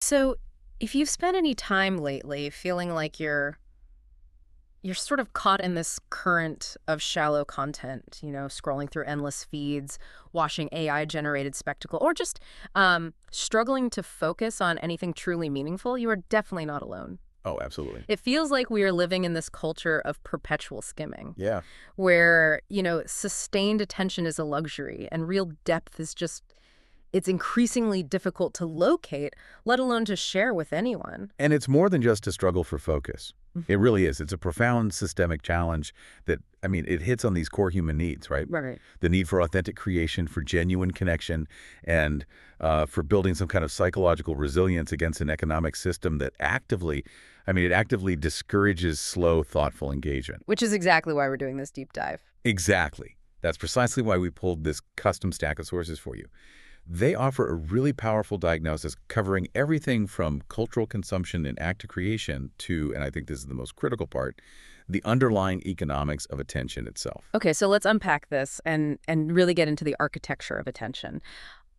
So, if you've spent any time lately feeling like you're sort of caught in this current of shallow content, scrolling through endless feeds, watching AI generated spectacle, or just struggling to focus on anything truly meaningful, you are definitely not alone. Oh, absolutely. It feels like we are living in this culture of perpetual skimming, Yeah. where, sustained attention is a luxury and real depth is just, it's increasingly difficult to locate, let alone to share with anyone. And it's more than just a struggle for focus. Mhm. It really is. It's a profound systemic challenge that, it hits on these core human needs, right? Right. The need for authentic creation, for genuine connection, and for building some kind of psychological resilience against an economic system that it actively discourages slow, thoughtful engagement. Which is exactly why we're doing this deep dive. Exactly. That's precisely why we pulled this custom stack of sources for you. They offer a really powerful diagnosis covering everything from cultural consumption and active creation to, and I think this is the most critical part, the underlying economics of attention itself. Okay, so let's unpack this and really get into the architecture of attention.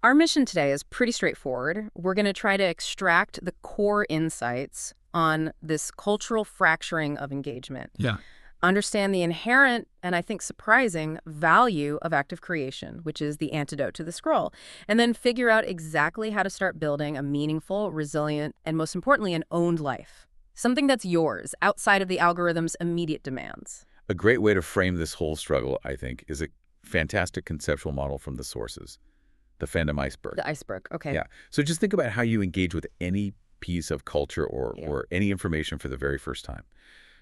Our mission today is pretty straightforward. We're going to try to extract the core insights on this cultural fracturing of engagement. Yeah. Understand the inherent and I think surprising value of active creation, which is the antidote to the scroll, and then figure out exactly how to start building a meaningful, resilient, and most importantly, an owned life. Something that's yours, outside of the algorithm's immediate demands. A great way to frame this whole struggle, I think, is a fantastic conceptual model from the sources, the fandom iceberg. The iceberg, okay. Yeah. So just think about how you engage with any piece of culture Yeah. or any information for the very first time.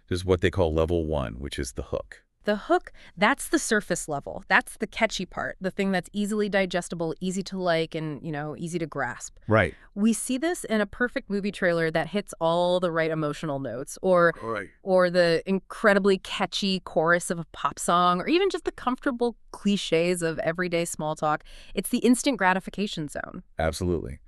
There's what they call level one, which is the hook. The hook, that's the surface level. That's the catchy part, the thing that's easily digestible, easy to like, and, easy to grasp. Right. We see this in a perfect movie trailer that hits all the right emotional notes, or Right. or the incredibly catchy chorus of a pop song, or even just the comfortable cliches of everyday small talk. It's the instant gratification zone. Absolutely.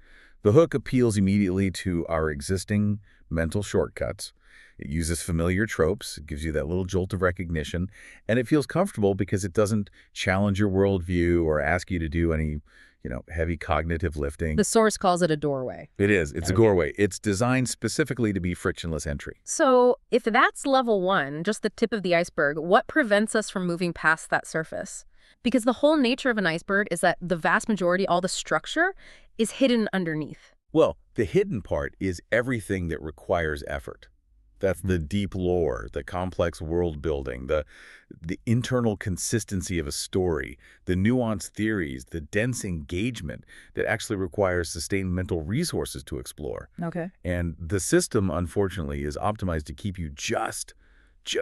The hook appeals immediately to our existing mental shortcuts. It uses familiar tropes, it gives you that little jolt of recognition, and it feels comfortable because it doesn't challenge your worldview or ask you to do any, heavy cognitive lifting. The source calls it a doorway. It is. It's a Okay. doorway. It's designed specifically to be frictionless entry. So if that's level one, just the tip of the iceberg, what prevents us from moving past that surface? Because the whole nature of an iceberg is that the vast majority, all the structure, is hidden underneath. Well, the hidden part is everything that requires effort. That's the deep lore, the complex world building, the internal consistency of a story, the nuanced theories, the dense engagement that actually requires sustained mental resources to explore. Okay. And the system, unfortunately, is optimized to keep you just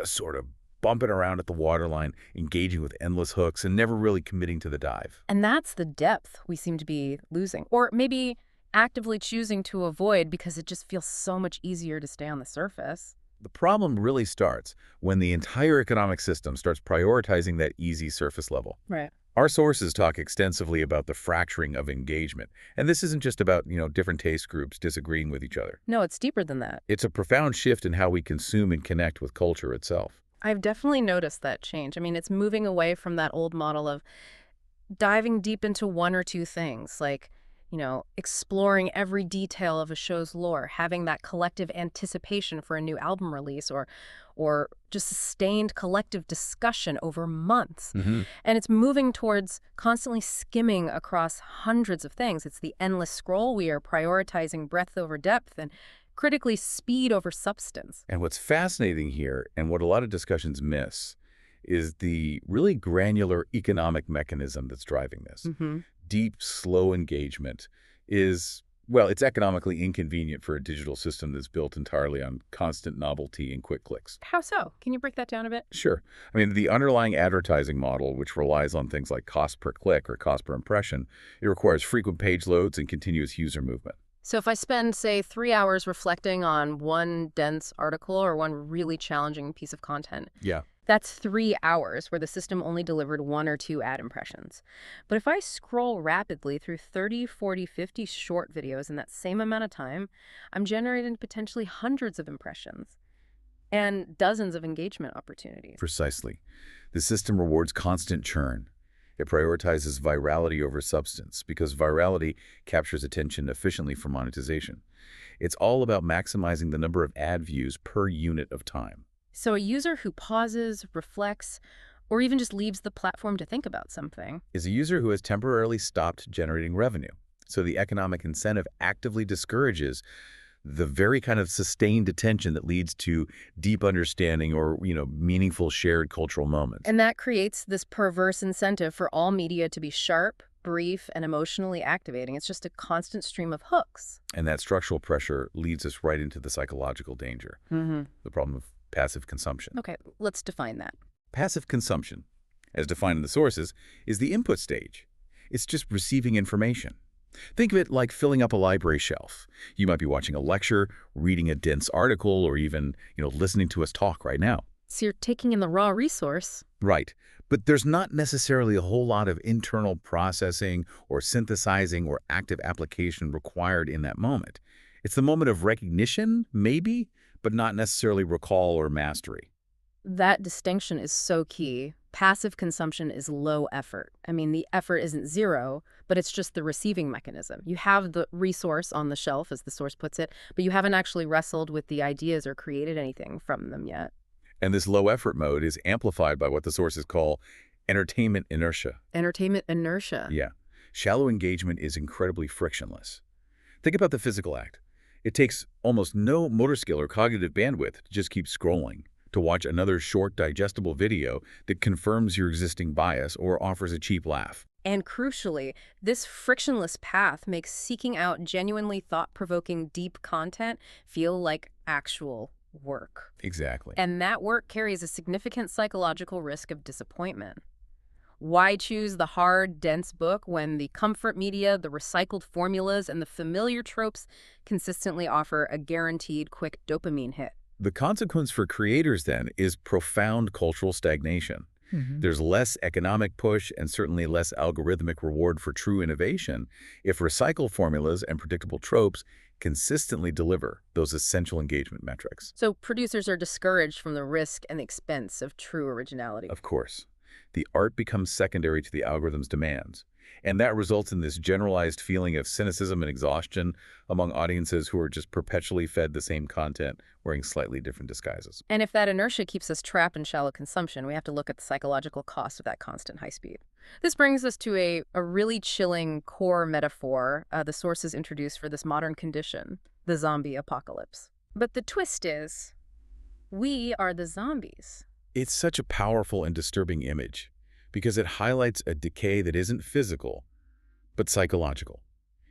sort of bumping around at the waterline, engaging with endless hooks, and never really committing to the dive. And that's the depth we seem to be losing, or maybe actively choosing to avoid because it just feels so much easier to stay on the surface. The problem really starts when the entire economic system starts prioritizing that easy surface level. Right. Our sources talk extensively about the fracturing of engagement. And this isn't just about, different taste groups disagreeing with each other. No, it's deeper than that. It's a profound shift in how we consume and connect with culture itself. I've definitely noticed that change. I mean, it's moving away from that old model of diving deep into one or two things, like, exploring every detail of a show's lore, having that collective anticipation for a new album release, or just sustained collective discussion over months. Hmm. And it's moving towards constantly skimming across hundreds of things. It's the endless scroll. We are prioritizing breadth over depth and critically speed over substance. And what's fascinating here, and what a lot of discussions miss, is the really granular economic mechanism that's driving this. Mm-hmm. Deep, slow engagement is, well, it's economically inconvenient for a digital system that's built entirely on constant novelty and quick clicks. How so? Can you break that down a bit? Sure. The underlying advertising model, which relies on things like cost per click or cost per impression, it requires frequent page loads and continuous user movement. So if I spend, say, 3 hours reflecting on one dense article or one really challenging piece of content, Yeah. that's 3 hours where the system only delivered one or two ad impressions. But if I scroll rapidly through 30, 40, 50 short videos in that same amount of time, I'm generating potentially hundreds of impressions and dozens of engagement opportunities. Precisely. The system rewards constant churn. It prioritizes virality over substance because virality captures attention efficiently for monetization. It's all about maximizing the number of ad views per unit of time. So a user who pauses, reflects, or even just leaves the platform to think about something. Is a user who has temporarily stopped generating revenue. So the economic incentive actively discourages the very kind of sustained attention that leads to deep understanding or, meaningful shared cultural moments. And that creates this perverse incentive for all media to be sharp, brief, and emotionally activating. It's just a constant stream of hooks. And that structural pressure leads us right into the psychological danger, the problem of passive consumption. Okay, let's define that. Passive consumption, as defined in the sources, is the input stage. It's just receiving information. Think of it like filling up a library shelf. You might be watching a lecture, reading a dense article, or even, listening to us talk right now. So you're taking in the raw resource. Right. But there's not necessarily a whole lot of internal processing or synthesizing or active application required in that moment. It's the moment of recognition, maybe, but not necessarily recall or mastery. That distinction is so key. Passive consumption is low effort. I mean, the effort isn't zero, but it's just the receiving mechanism. You have the resource on the shelf, as the source puts it, but you haven't actually wrestled with the ideas or created anything from them yet. And this low effort mode is amplified by what the sources call entertainment inertia. Entertainment inertia. Yeah. Shallow engagement is incredibly frictionless. Think about the physical act. It takes almost no motor skill or cognitive bandwidth to just keep scrolling, to watch another short, digestible video that confirms your existing bias or offers a cheap laugh. And crucially, this frictionless path makes seeking out genuinely thought-provoking deep content feel like actual work. Exactly. And that work carries a significant psychological risk of disappointment. Why choose the hard, dense book when the comfort media, the recycled formulas, and the familiar tropes consistently offer a guaranteed quick dopamine hit? The consequence for creators, then, is profound cultural stagnation. There's less economic push and certainly less algorithmic reward for true innovation if recycled formulas and predictable tropes consistently deliver those essential engagement metrics. So producers are discouraged from the risk and expense of true originality. Of course, the art becomes secondary to the algorithm's demands, and that results in this generalized feeling of cynicism and exhaustion among audiences who are just perpetually fed the same content wearing slightly different disguises. And if that inertia keeps us trapped in shallow consumption, we have to look at the psychological cost of that constant high speed. This brings us to a really chilling core metaphor the sources introduced for this modern condition, the zombie apocalypse. But the twist is, we are the zombies. It's such a powerful and disturbing image because it highlights a decay that isn't physical, but psychological.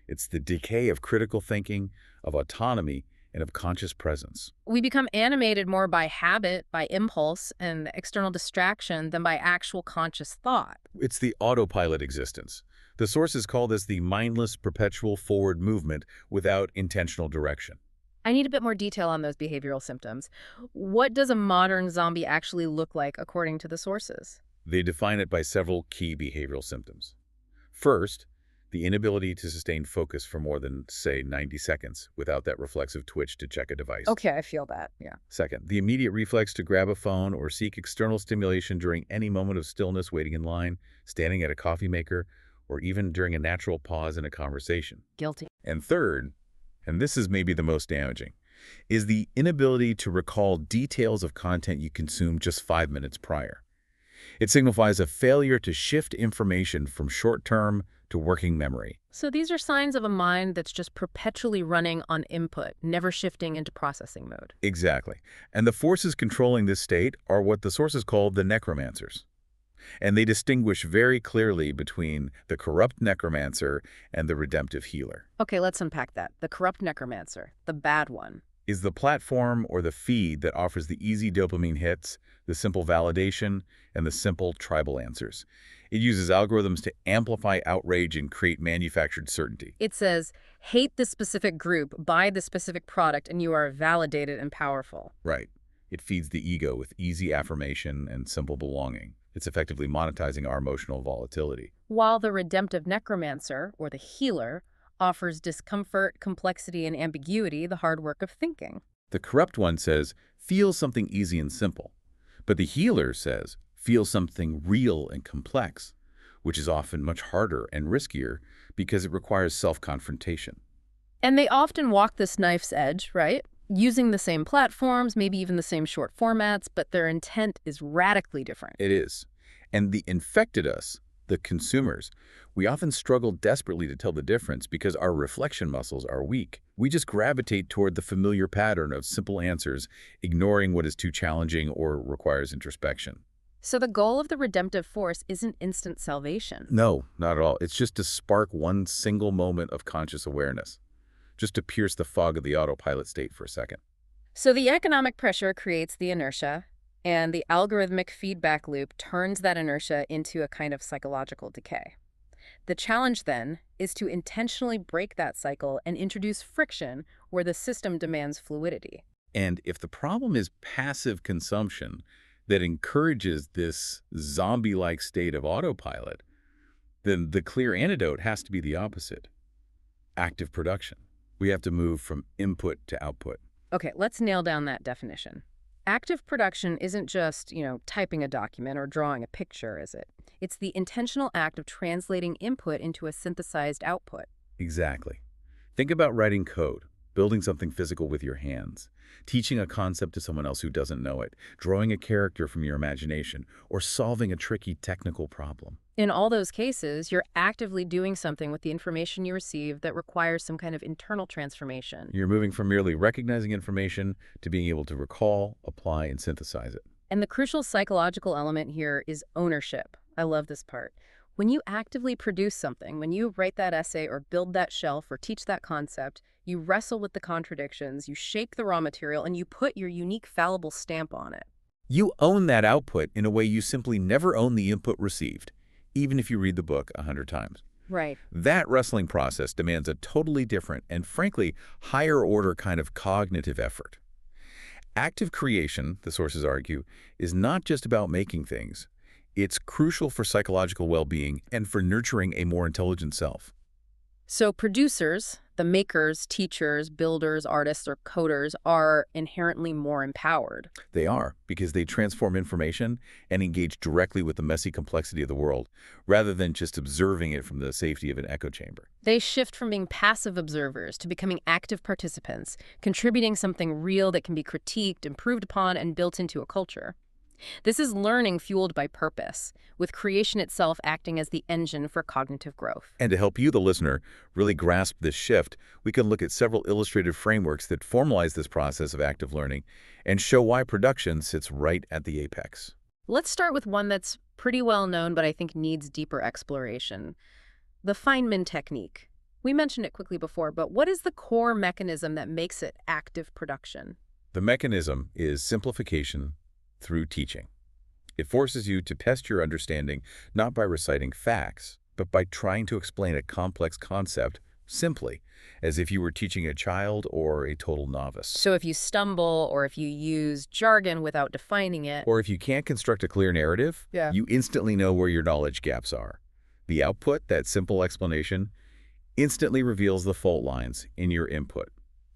It's the decay of critical thinking, of autonomy, and of conscious presence. We become animated more by habit, by impulse, and external distraction than by actual conscious thought. It's the autopilot existence. The sources call this the mindless, perpetual forward movement without intentional direction. I need a bit more detail on those behavioral symptoms. What does a modern zombie actually look like according to the sources? They define it by several key behavioral symptoms. First, the inability to sustain focus for more than, say, 90 seconds without that reflexive twitch to check a device. Okay, I feel that, yeah. Second, the immediate reflex to grab a phone or seek external stimulation during any moment of stillness waiting in line, standing at a coffee maker, or even during a natural pause in a conversation. Guilty. And third, and this is maybe the most damaging, is the inability to recall details of content you consumed just 5 minutes prior. It signifies a failure to shift information from short-term to working memory. So these are signs of a mind that's just perpetually running on input, never shifting into processing mode. Exactly. And the forces controlling this state are what the sources call the necromancers. And they distinguish very clearly between the corrupt necromancer and the redemptive healer. Okay, let's unpack that. The corrupt necromancer, the bad one. Is the platform or the feed that offers the easy dopamine hits, the simple validation, and the simple tribal answers. It uses algorithms to amplify outrage and create manufactured certainty. It says, hate this specific group, buy this specific product, and you are validated and powerful. Right. It feeds the ego with easy affirmation and simple belonging. It's effectively monetizing our emotional volatility. While the redemptive necromancer, or the healer, offers discomfort, complexity, and ambiguity, the hard work of thinking. The corrupt one says, feel something easy and simple. But the healer says, feel something real and complex, which is often much harder and riskier because it requires self-confrontation. And they often walk this knife's edge, right? Using the same platforms, maybe even the same short formats, but their intent is radically different. It is. And the infected us, the consumers, we often struggle desperately to tell the difference because our reflection muscles are weak. We just gravitate toward the familiar pattern of simple answers, ignoring what is too challenging or requires introspection. So the goal of the redemptive force isn't instant salvation. No, not at all. It's just to spark one single moment of conscious awareness, just to pierce the fog of the autopilot state for a second. So the economic pressure creates the inertia, and the algorithmic feedback loop turns that inertia into a kind of psychological decay. The challenge, then, is to intentionally break that cycle and introduce friction where the system demands fluidity. And if the problem is passive consumption that encourages this zombie-like state of autopilot, then the clear antidote has to be the opposite: active production. We have to move from input to output. Okay, let's nail down that definition. Active production isn't just, typing a document or drawing a picture, is it? It's the intentional act of translating input into a synthesized output. Exactly. Think about writing code, building something physical with your hands, teaching a concept to someone else who doesn't know it, drawing a character from your imagination, or solving a tricky technical problem. In all those cases, you're actively doing something with the information you receive that requires some kind of internal transformation. You're moving from merely recognizing information to being able to recall, apply, and synthesize it. And the crucial psychological element here is ownership. I love this part. When you actively produce something, when you write that essay or build that shelf or teach that concept, you wrestle with the contradictions, you shape the raw material, and you put your unique fallible stamp on it. You own that output in a way you simply never own the input received, even if you read the book 100 times. Right. That wrestling process demands a totally different and, frankly, higher-order kind of cognitive effort. Active creation, the sources argue, is not just about making things. It's crucial for psychological well-being and for nurturing a more intelligent self. So producers, the makers, teachers, builders, artists, or coders are inherently more empowered. They are, because they transform information and engage directly with the messy complexity of the world, rather than just observing it from the safety of an echo chamber. They shift from being passive observers to becoming active participants, contributing something real that can be critiqued, improved upon, and built into a culture. This is learning fueled by purpose, with creation itself acting as the engine for cognitive growth. And to help you, the listener, really grasp this shift, we can look at several illustrative frameworks that formalize this process of active learning and show why production sits right at the apex. Let's start with one that's pretty well known, but I think needs deeper exploration. The Feynman technique. We mentioned it quickly before, but what is the core mechanism that makes it active production? The mechanism is simplification through teaching. It forces you to test your understanding not by reciting facts, but by trying to explain a complex concept simply, as if you were teaching a child or a total novice. So if you stumble, or if you use jargon without defining it, Or if you can't construct a clear narrative, Yeah. you instantly know where your knowledge gaps are. The output, that simple explanation, instantly reveals the fault lines in your input,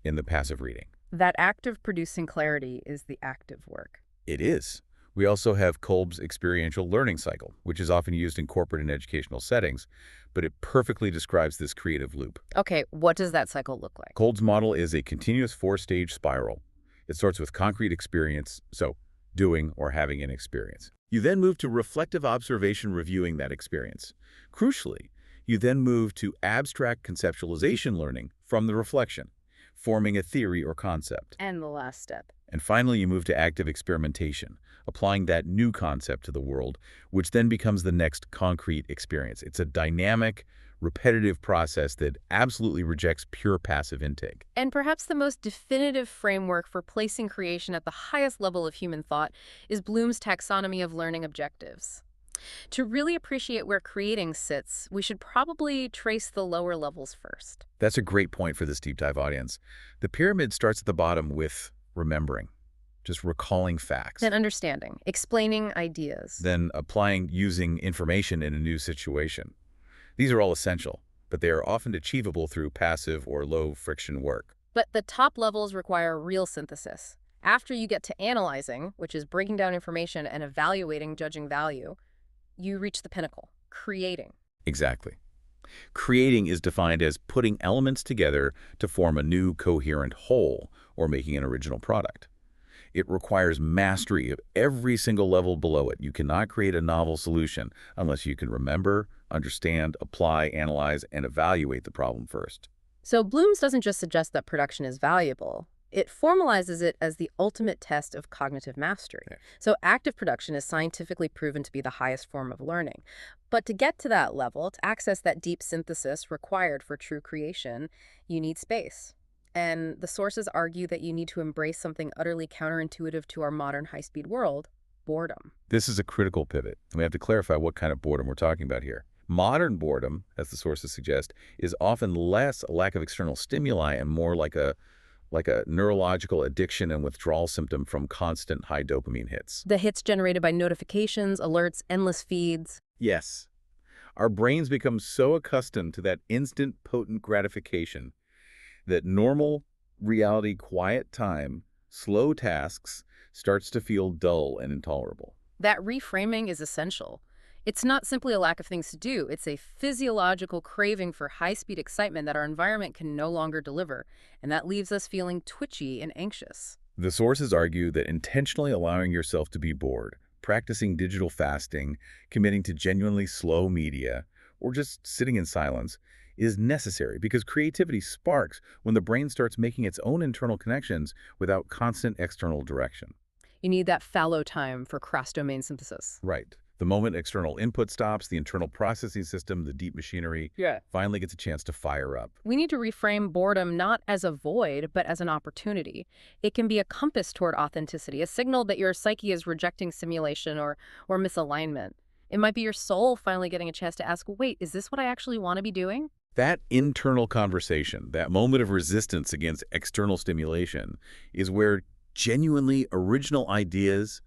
in the passive reading. that active producing clarity is the active work. It is. We also have Kolb's experiential learning cycle, which is often used in corporate and educational settings, but it perfectly describes this creative loop. Okay, what does that cycle look like? Kolb's model is a continuous four-stage spiral. It starts with concrete experience, so doing or having an experience. You then move to reflective observation, reviewing that experience. Crucially, you then move to abstract conceptualization learning from the reflection, forming a theory or concept. And the last step. And finally, you move to active experimentation, applying that new concept to the world, which then becomes the next concrete experience. It's a dynamic, repetitive process that absolutely rejects pure passive intake. And perhaps the most definitive framework for placing creation at the highest level of human thought is Bloom's taxonomy of learning objectives. To really appreciate where creating sits, we should probably trace the lower levels first. That's a great point for this deep dive audience. The pyramid starts at the bottom with remembering, just recalling facts. Then understanding, explaining ideas. Then applying using information in a new situation. These are all essential, but they are often achievable through passive or low-friction work. But the top levels require real synthesis. After you get to analyzing, which is breaking down information and evaluating, judging value, you reach the pinnacle, creating. Exactly. Creating is defined as putting elements together to form a new coherent whole or making an original product. It requires mastery of every single level below it. You cannot create a novel solution unless you can remember, understand, apply, analyze, and evaluate the problem first. So Bloom's doesn't just suggest that production is valuable. It formalizes it as the ultimate test of cognitive mastery. Yeah. So active production is scientifically proven to be the highest form of learning. But to get to that level, to access that deep synthesis required for true creation, you need space. And the sources argue that you need to embrace something utterly counterintuitive to our modern high-speed world: boredom. This is a critical pivot, and we have to clarify what kind of boredom we're talking about here. Modern boredom, as the sources suggest, is often less a lack of external stimuli and more like a neurological addiction and withdrawal symptom from constant high dopamine hits. The hits generated by notifications, alerts, endless feeds. Yes, our brains become so accustomed to that instant, potent gratification that normal reality, quiet time, slow tasks starts to feel dull and intolerable. That reframing is essential. It's not simply a lack of things to do, it's a physiological craving for high-speed excitement that our environment can no longer deliver, and that leaves us feeling twitchy and anxious. The sources argue that intentionally allowing yourself to be bored, practicing digital fasting, committing to genuinely slow media, or just sitting in silence is necessary because creativity sparks when the brain starts making its own internal connections without constant external direction. You need that fallow time for cross-domain synthesis. Right. The moment external input stops, the internal processing system, the deep machinery, finally gets a chance to fire up. We need to reframe boredom not as a void, but as an opportunity. It can be a compass toward authenticity, a signal that your psyche is rejecting simulation or misalignment. It might be your soul finally getting a chance to ask, wait, is this what I actually want to be doing? That internal conversation, that moment of resistance against external stimulation, is where genuinely original ideas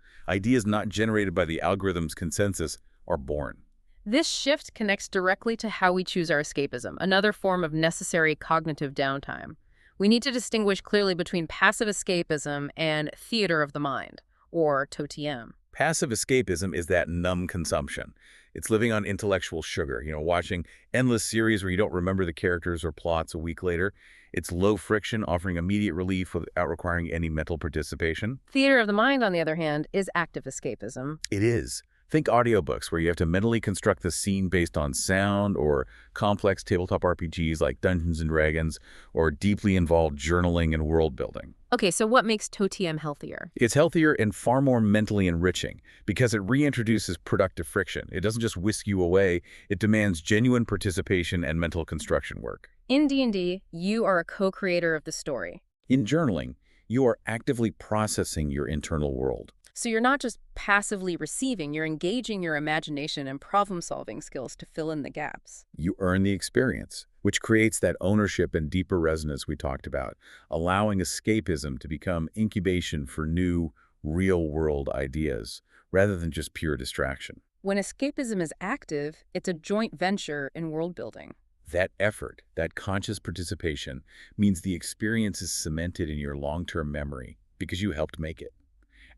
not generated by the algorithm's consensus, are born. This shift connects directly to how we choose our escapism, another form of necessary cognitive downtime. We need to distinguish clearly between passive escapism and theater of the mind, or TOTM. Passive escapism is that numb consumption. It's living on intellectual sugar, watching endless series where you don't remember the characters or plots a week later. It's low friction, offering immediate relief without requiring any mental participation. Theater of the mind, on the other hand, is active escapism. It is. Think audiobooks, where you have to mentally construct the scene based on sound, or complex tabletop RPGs like Dungeons & Dragons, or deeply involved journaling and world building. Okay, so what makes TOTM healthier? It's healthier and far more mentally enriching because it reintroduces productive friction. It doesn't just whisk you away, it demands genuine participation and mental construction work. In D&D, you are a co-creator of the story. In journaling, you are actively processing your internal world. So you're not just passively receiving, you're engaging your imagination and problem-solving skills to fill in the gaps. You earn the experience, which creates that ownership and deeper resonance we talked about, allowing escapism to become incubation for new, real-world ideas, rather than just pure distraction. When escapism is active, it's a joint venture in world building. That effort, that conscious participation, means the experience is cemented in your long-term memory because you helped make it.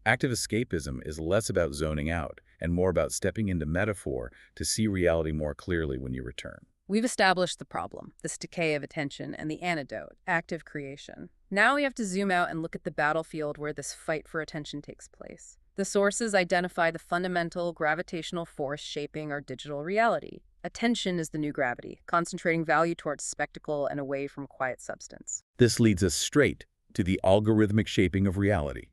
Active escapism is less about zoning out and more about stepping into metaphor to see reality more clearly when you return. We've established the problem, this decay of attention, and the antidote, active creation. Now we have to zoom out and look at the battlefield where this fight for attention takes place. The sources identify the fundamental gravitational force shaping our digital reality. Attention is the new gravity, concentrating value towards spectacle and away from quiet substance. This leads us straight to the algorithmic shaping of reality.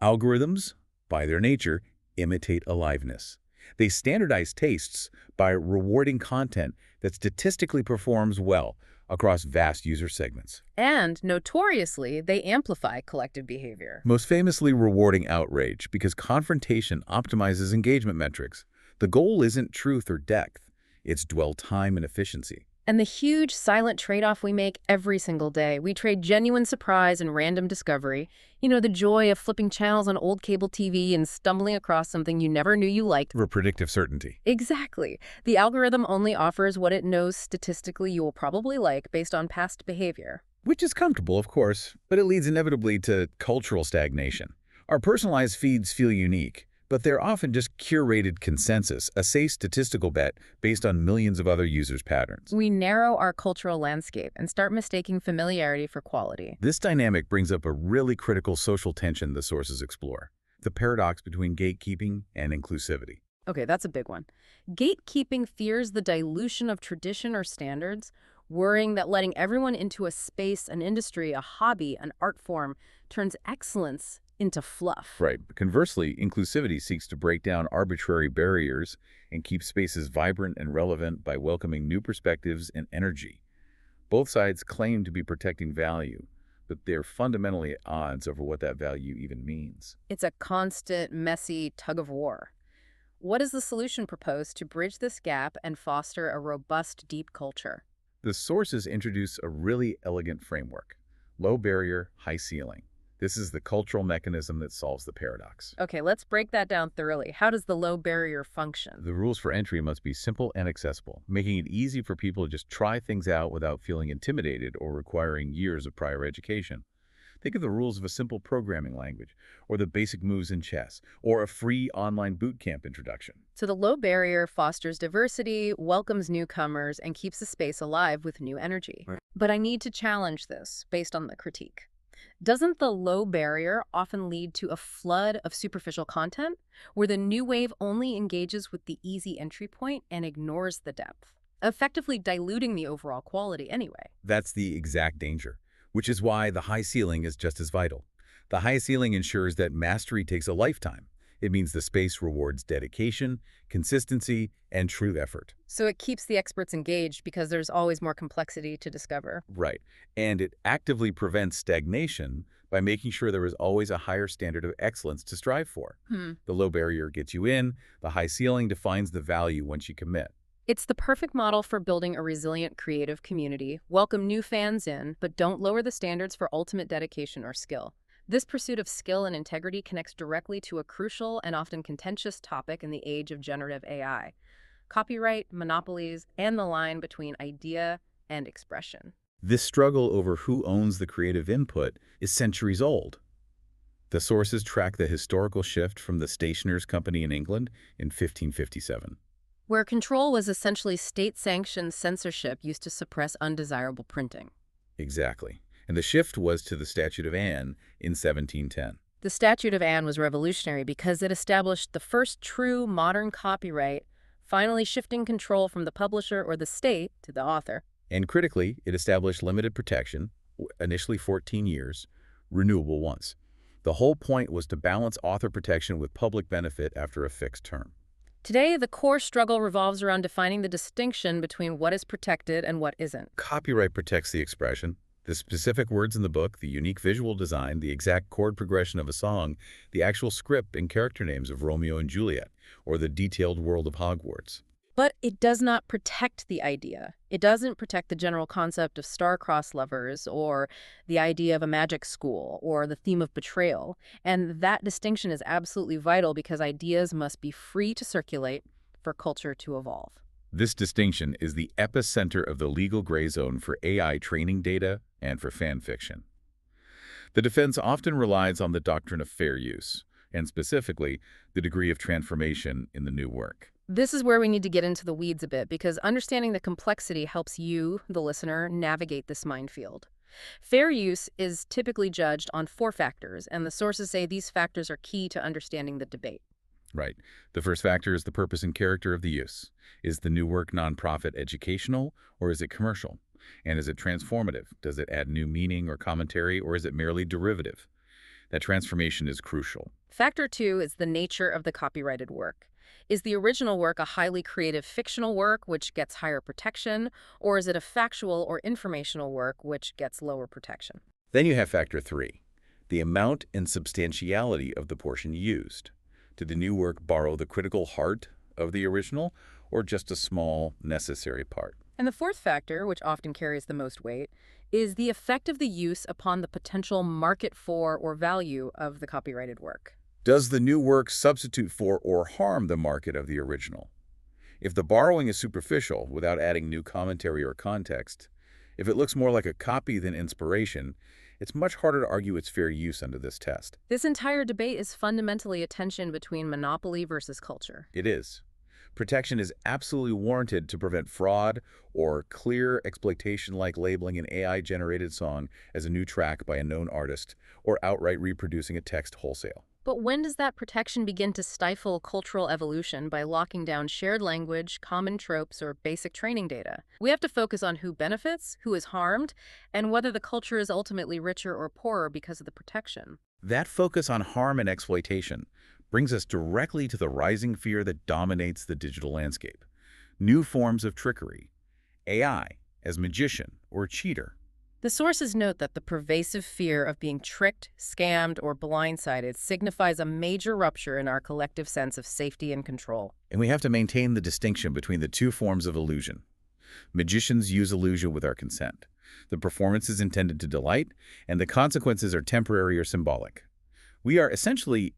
Algorithms, by their nature, imitate aliveness. They standardize tastes by rewarding content that statistically performs well across vast user segments. And, notoriously, they amplify collective behavior. Most famously rewarding outrage because confrontation optimizes engagement metrics. The goal isn't truth or depth, it's dwell time and efficiency. And the huge silent trade-off we make every single day. We trade genuine surprise and random discovery. The joy of flipping channels on old cable TV and stumbling across something you never knew you liked. For predictive certainty. Exactly. The algorithm only offers what it knows statistically you will probably like based on past behavior. Which is comfortable, of course, but it leads inevitably to cultural stagnation. Our personalized feeds feel unique, But they're often just curated consensus, a safe statistical bet based on millions of other users' patterns. We narrow our cultural landscape and start mistaking familiarity for quality. This dynamic brings up a really critical social tension the sources explore, the paradox between gatekeeping and inclusivity. Okay, that's a big one. Gatekeeping fears the dilution of tradition or standards, worrying that letting everyone into a space, an industry, a hobby, an art form turns excellence into fluff. Right. Conversely, inclusivity seeks to break down arbitrary barriers and keep spaces vibrant and relevant by welcoming new perspectives and energy. Both sides claim to be protecting value, but they're fundamentally at odds over what that value even means. It's a constant, messy tug of war. What is the solution proposed to bridge this gap and foster a robust, deep culture? The sources introduce a really elegant framework: low barrier, high ceiling. This is the cultural mechanism that solves the paradox. Okay, let's break that down thoroughly. How does the low barrier function? The rules for entry must be simple and accessible, making it easy for people to just try things out without feeling intimidated or requiring years of prior education. Think of the rules of a simple programming language, or the basic moves in chess, or a free online boot camp introduction. So the low barrier fosters diversity, welcomes newcomers, and keeps the space alive with new energy. Right. But I need to challenge this based on the critique. Doesn't the low barrier often lead to a flood of superficial content, where the new wave only engages with the easy entry point and ignores the depth, effectively diluting the overall quality anyway? That's the exact danger, which is why the high ceiling is just as vital. The high ceiling ensures that mastery takes a lifetime. It means the space rewards dedication, consistency, and true effort. So it keeps the experts engaged because there's always more complexity to discover. Right. And it actively prevents stagnation by making sure there is always a higher standard of excellence to strive for. The low barrier gets you in, the high ceiling defines the value once you commit. It's the perfect model for building a resilient creative community. Welcome new fans in, but don't lower the standards for ultimate dedication or skill. This pursuit of skill and integrity connects directly to a crucial and often contentious topic in the age of generative AI: copyright, monopolies, and the line between idea and expression. This struggle over who owns the creative input is centuries old. The sources track the historical shift from the Stationers' Company in England in 1557. Where control was essentially state-sanctioned censorship used to suppress undesirable printing. Exactly. And the shift was to the Statute of Anne in 1710. The Statute of Anne was revolutionary because it established the first true modern copyright, finally shifting control from the publisher or the state to the author. And critically, it established limited protection, initially 14 years, renewable once. The whole point was to balance author protection with public benefit after a fixed term. Today, the core struggle revolves around defining the distinction between what is protected and what isn't. Copyright protects the expression, the specific words in the book, the unique visual design, the exact chord progression of a song, the actual script and character names of Romeo and Juliet, or the detailed world of Hogwarts. But it does not protect the idea. It doesn't protect the general concept of star-crossed lovers, or the idea of a magic school, or the theme of betrayal. And that distinction is absolutely vital because ideas must be free to circulate for culture to evolve. This distinction is the epicenter of the legal gray zone for AI training data and for fan fiction. The defense often relies on the doctrine of fair use, and specifically, the degree of transformation in the new work. This is where we need to get into the weeds a bit, because understanding the complexity helps you, the listener, navigate this minefield. Fair use is typically judged on 4 factors, and the sources say these factors are key to understanding the debate. Right. The first factor is the purpose and character of the use. Is the new work nonprofit educational, or is it commercial? And is it transformative? Does it add new meaning or commentary, or is it merely derivative? That transformation is crucial. Factor 2 is the nature of the copyrighted work. Is the original work a highly creative fictional work, which gets higher protection, or is it a factual or informational work, which gets lower protection? Then you have factor 3, the amount and substantiality of the portion used. Did the new work borrow the critical heart of the original, or just a small, necessary part? And the fourth factor, which often carries the most weight, is the effect of the use upon the potential market for or value of the copyrighted work. Does the new work substitute for or harm the market of the original? If the borrowing is superficial, without adding new commentary or context, if it looks more like a copy than inspiration, It's much harder to argue its fair use under this test. This entire debate is fundamentally a tension between monopoly versus culture. It is. Protection is absolutely warranted to prevent fraud or clear exploitation like labeling an AI-generated song as a new track by a known artist or outright reproducing a text wholesale. But when does that protection begin to stifle cultural evolution by locking down shared language, common tropes, or basic training data? We have to focus on who benefits, who is harmed, and whether the culture is ultimately richer or poorer because of the protection. That focus on harm and exploitation brings us directly to the rising fear that dominates the digital landscape. New forms of trickery. AI as magician or cheater. The sources note that the pervasive fear of being tricked, scammed, or blindsided signifies a major rupture in our collective sense of safety and control. And we have to maintain the distinction between the two forms of illusion. Magicians use illusion with our consent. The performance is intended to delight, and the consequences are temporary or symbolic. We are essentially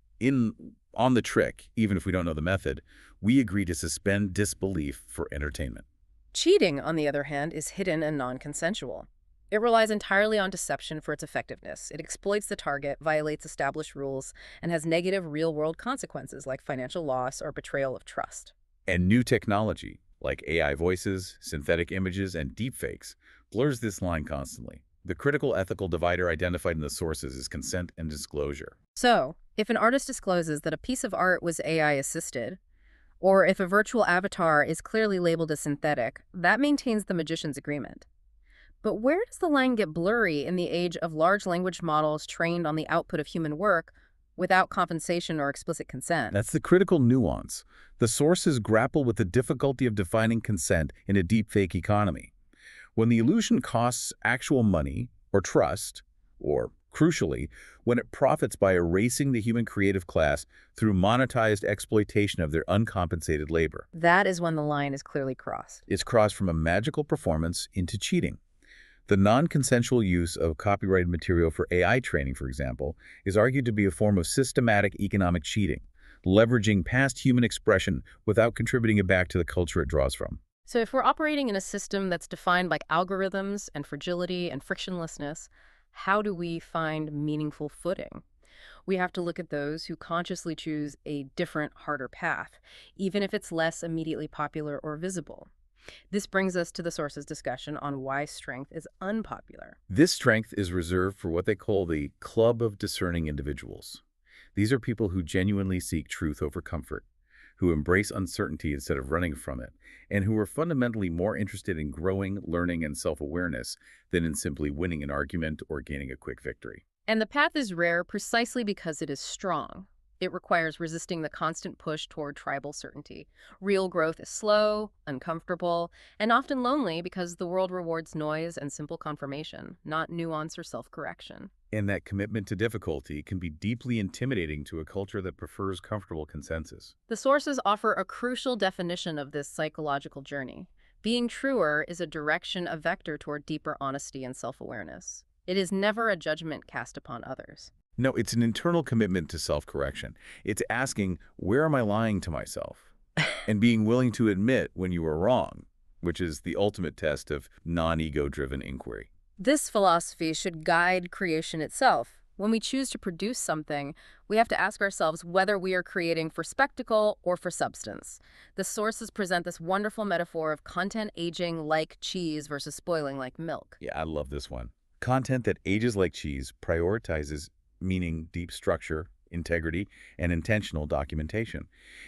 on the trick, even if we don't know the method. We agree to suspend disbelief for entertainment. Cheating, on the other hand, is hidden and non-consensual. It relies entirely on deception for its effectiveness. It exploits the target, violates established rules, and has negative real-world consequences like financial loss or betrayal of trust. And new technology, like AI voices, synthetic images, and deepfakes, blurs this line constantly. The critical ethical divider identified in the sources is consent and disclosure. So, if an artist discloses that a piece of art was AI-assisted, or if a virtual avatar is clearly labeled as synthetic, that maintains the magician's agreement. But where does the line get blurry in the age of large language models trained on the output of human work without compensation or explicit consent? That's the critical nuance. The sources grapple with the difficulty of defining consent in a deepfake economy. When the illusion costs actual money or trust, or, crucially, when it profits by erasing the human creative class through monetized exploitation of their uncompensated labor. That is when the line is clearly crossed. It's crossed from a magical performance into cheating. The non-consensual use of copyrighted material for AI training, for example, is argued to be a form of systematic economic cheating, leveraging past human expression without contributing it back to the culture it draws from. So if we're operating in a system that's defined by algorithms and fragility and frictionlessness, how do we find meaningful footing? We have to look at those who consciously choose a different, harder path, even if it's less immediately popular or visible. This brings us to the source's discussion on why strength is unpopular. This strength is reserved for what they call the club of discerning individuals. These are people who genuinely seek truth over comfort, who embrace uncertainty instead of running from it, and who are fundamentally more interested in growing, learning, and self-awareness than in simply winning an argument or gaining a quick victory. And the path is rare precisely because it is strong. It requires resisting the constant push toward tribal certainty. Real growth is slow, uncomfortable, and often lonely because the world rewards noise and simple confirmation, not nuance or self-correction. And that commitment to difficulty can be deeply intimidating to a culture that prefers comfortable consensus. The sources offer a crucial definition of this psychological journey. Being truer is a direction, a vector toward deeper honesty and self-awareness. It is never a judgment cast upon others. No, it's an internal commitment to self-correction. It's asking, where am I lying to myself? And being willing to admit when you are wrong, which is the ultimate test of non-ego-driven inquiry. This philosophy should guide creation itself. When we choose to produce something, we have to ask ourselves whether we are creating for spectacle or for substance. The sources present this wonderful metaphor of content aging like cheese versus spoiling like milk. Yeah, I love this one. Content that ages like cheese prioritizes meaning, deep structure, integrity, and intentional documentation.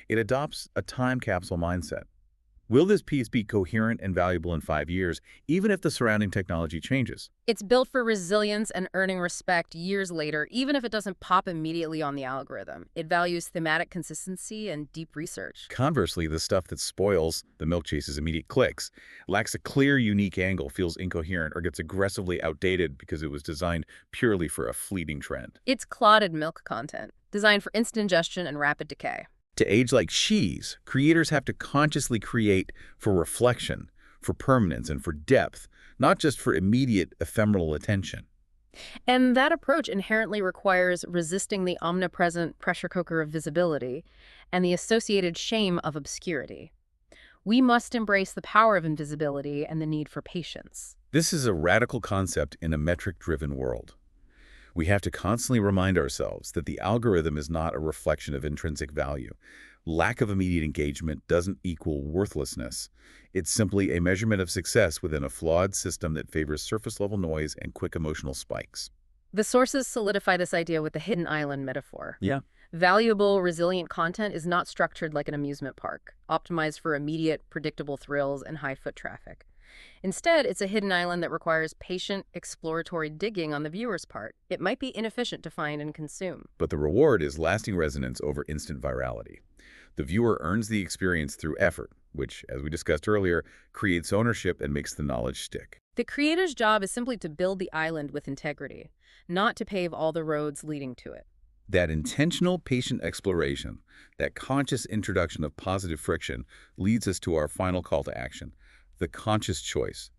It adopts a time capsule mindset. Will this piece be coherent and valuable in 5 years, even if the surrounding technology changes? It's built for resilience and earning respect years later, even if it doesn't pop immediately on the algorithm. It values thematic consistency and deep research. Conversely, the stuff that spoils, the milk chases immediate clicks, lacks a clear, unique angle, feels incoherent, or gets aggressively outdated because it was designed purely for a fleeting trend. It's clotted milk content, designed for instant ingestion and rapid decay. To age like cheese, creators have to consciously create for reflection, for permanence, and for depth, not just for immediate, ephemeral attention. And that approach inherently requires resisting the omnipresent pressure cooker of visibility and the associated shame of obscurity. We must embrace the power of invisibility and the need for patience. This is a radical concept in a metric-driven world. We have to constantly remind ourselves that the algorithm is not a reflection of intrinsic value. Lack of immediate engagement doesn't equal worthlessness. It's simply a measurement of success within a flawed system that favors surface-level noise and quick emotional spikes. The sources solidify this idea with the hidden island metaphor. Yeah. Valuable, resilient content is not structured like an amusement park, optimized for immediate, predictable thrills and high foot traffic. Instead, it's a hidden island that requires patient, exploratory digging on the viewer's part. It might be inefficient to find and consume. But the reward is lasting resonance over instant virality. The viewer earns the experience through effort, which, as we discussed earlier, creates ownership and makes the knowledge stick. The creator's job is simply to build the island with integrity, not to pave all the roads leading to it. That intentional patient exploration, that conscious introduction of positive friction, leads us to our final call to action, the conscious choice.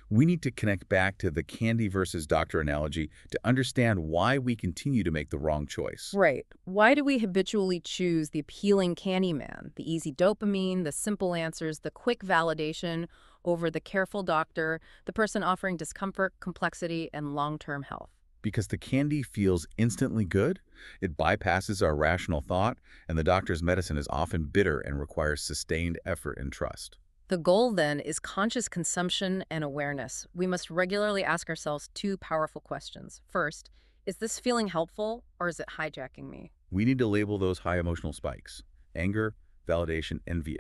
We need to connect back to the candy versus doctor analogy to understand why we continue to make the wrong choice. Right. Why do we habitually choose the appealing Candyman, the easy dopamine, the simple answers, the quick validation over the careful doctor, the person offering discomfort, complexity, and long-term health? Because the candy feels instantly good, it bypasses our rational thought, and the doctor's medicine is often bitter and requires sustained effort and trust. The goal, then, is conscious consumption and awareness. We must regularly ask ourselves two powerful questions. First, is this feeling helpful, or is it hijacking me? We need to label those high emotional spikes, anger, validation, envy,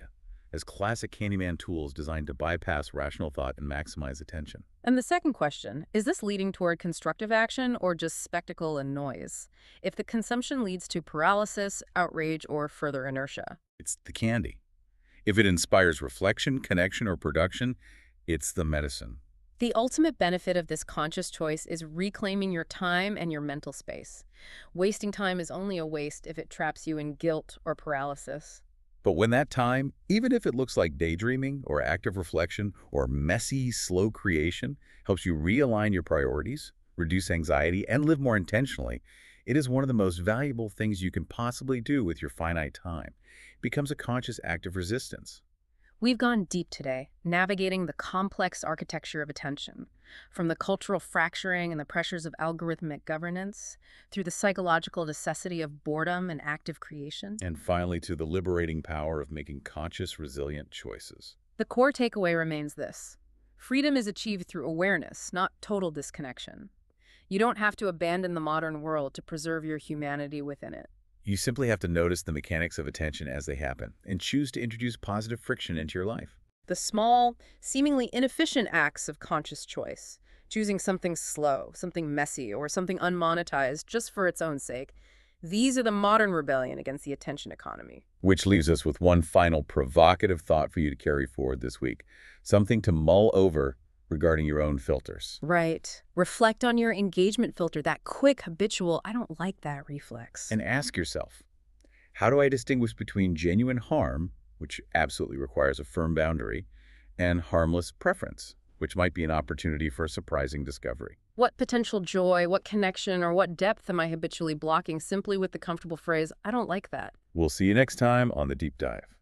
as classic Candyman tools designed to bypass rational thought and maximize attention. And the second question, is this leading toward constructive action or just spectacle and noise? If the consumption leads to paralysis, outrage, or further inertia. It's the candy. If it inspires reflection, connection, or production, it's the medicine. The ultimate benefit of this conscious choice is reclaiming your time and your mental space. Wasting time is only a waste if it traps you in guilt or paralysis. But when that time, even if it looks like daydreaming or active reflection or messy, slow creation, helps you realign your priorities, reduce anxiety, and live more intentionally, it is one of the most valuable things you can possibly do with your finite time. It becomes a conscious act of resistance. We've gone deep today, navigating the complex architecture of attention, from the cultural fracturing and the pressures of algorithmic governance, through the psychological necessity of boredom and active creation. And finally, to the liberating power of making conscious, resilient choices. The core takeaway remains this. Freedom is achieved through awareness, not total disconnection. You don't have to abandon the modern world to preserve your humanity within it. You simply have to notice the mechanics of attention as they happen and choose to introduce positive friction into your life. The small, seemingly inefficient acts of conscious choice, choosing something slow, something messy, or something unmonetized just for its own sake, these are the modern rebellion against the attention economy. Which leaves us with one final provocative thought for you to carry forward this week, something to mull over regarding your own filters. Right. Reflect on your engagement filter, that quick, habitual, I don't like that reflex. And ask yourself, how do I distinguish between genuine harm, which absolutely requires a firm boundary, and harmless preference, which might be an opportunity for a surprising discovery? What potential joy, what connection, or what depth am I habitually blocking simply with the comfortable phrase, I don't like that? We'll see you next time on The Deep Dive.